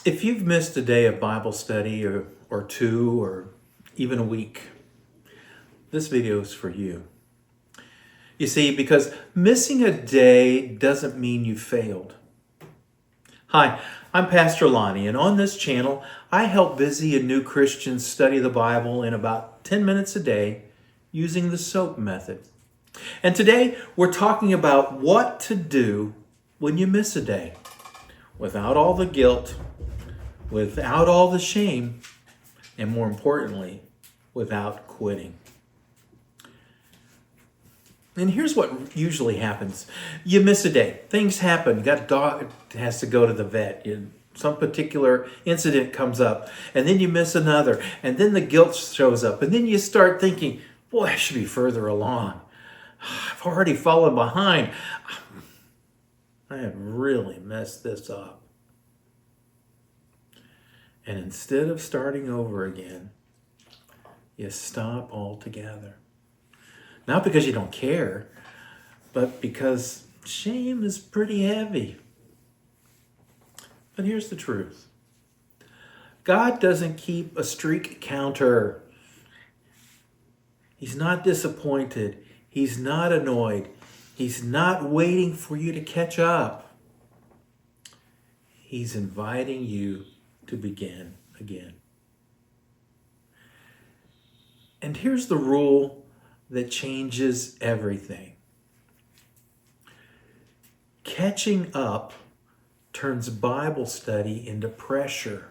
If you've missed a day of Bible study or two or even a week, this video is for you. You see, because missing a day doesn't mean you failed. Hi, I'm Pastor Lonnie, and on this channel, I help busy and new Christians study the Bible in about 10 minutes a day using the SOAP method. And today, we're talking about what to do when you miss a day without all the guilt, without all the shame, and more importantly, without quitting. And here's what usually happens. You miss a day. Things happen. You got a dog that has to go to the vet. Some particular incident comes up. And then you miss another. And then the guilt shows up. And then you start thinking, boy, I should be further along. I've already fallen behind. I have really messed this up. And instead of starting over again, you stop altogether. Not because you don't care, but because shame is pretty heavy. But here's the truth. God doesn't keep a streak counter. He's not disappointed. He's not annoyed. He's not waiting for you to catch up. He's inviting you to begin again. And here's the rule that changes everything. Catching up turns Bible study into pressure.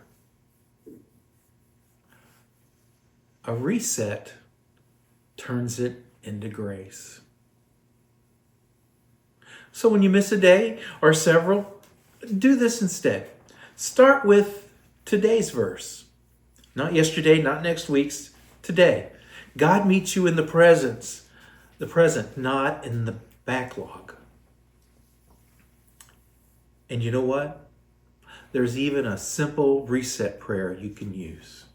A reset turns it into grace. So when you miss a day or several, do this instead. Start with today's verse. Not yesterday, not next week's, today. God meets you in the present, not in the backlog. And you know what? There's even a simple reset prayer you can use.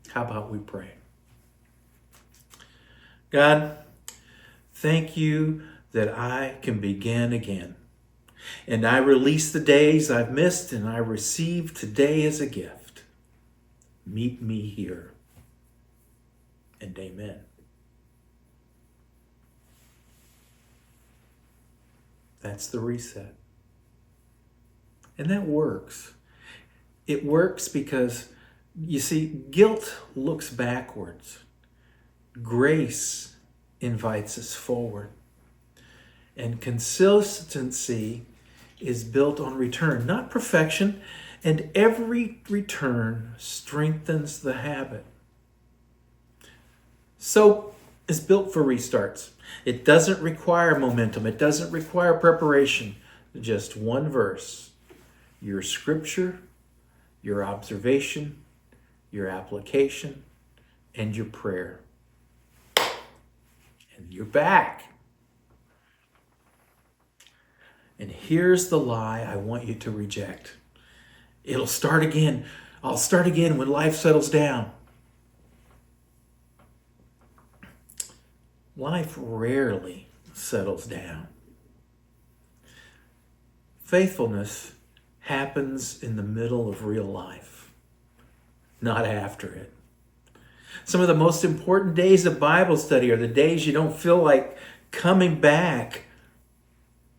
How about we pray? God, thank you that I can begin again. And I release the days I've missed, and I receive today as a gift. Meet me here. And amen. That's the reset. And that works. It works because, you see, guilt looks backwards. Grace invites us forward. And consistency is built on return, not perfection. And every return strengthens the habit. SOAP is built for restarts. It doesn't require momentum. It doesn't require preparation. Just one verse. Your scripture, your observation, your application, and your prayer. And you're back. And here's the lie I want you to reject. It'll start again. I'll start again when life settles down. Life rarely settles down. Faithfulness happens in the middle of real life, not after it. Some of the most important days of Bible study are the days you don't feel like coming back,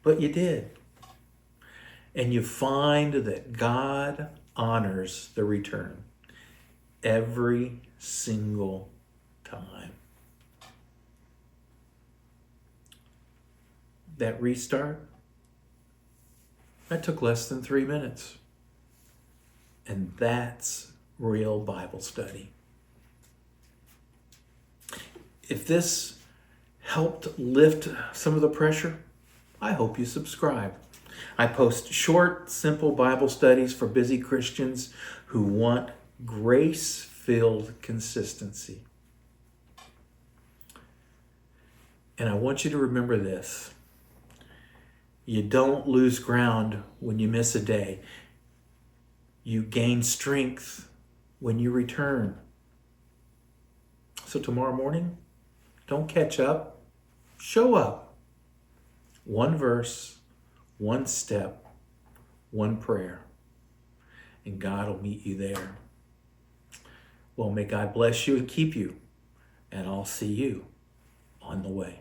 but you did. And you find that God honors the return every single time. That restart, that took less than 3 minutes. And that's real Bible study. If this helped lift some of the pressure, I hope you subscribe. I post short, simple Bible studies for busy Christians who want grace-filled consistency. And I want you to remember this. You don't lose ground when you miss a day. You gain strength when you return. So tomorrow morning, don't catch up. Show up. One verse, one step, one prayer. and God will meet you there. Well, may God bless you and keep you, and I'll see you on the way.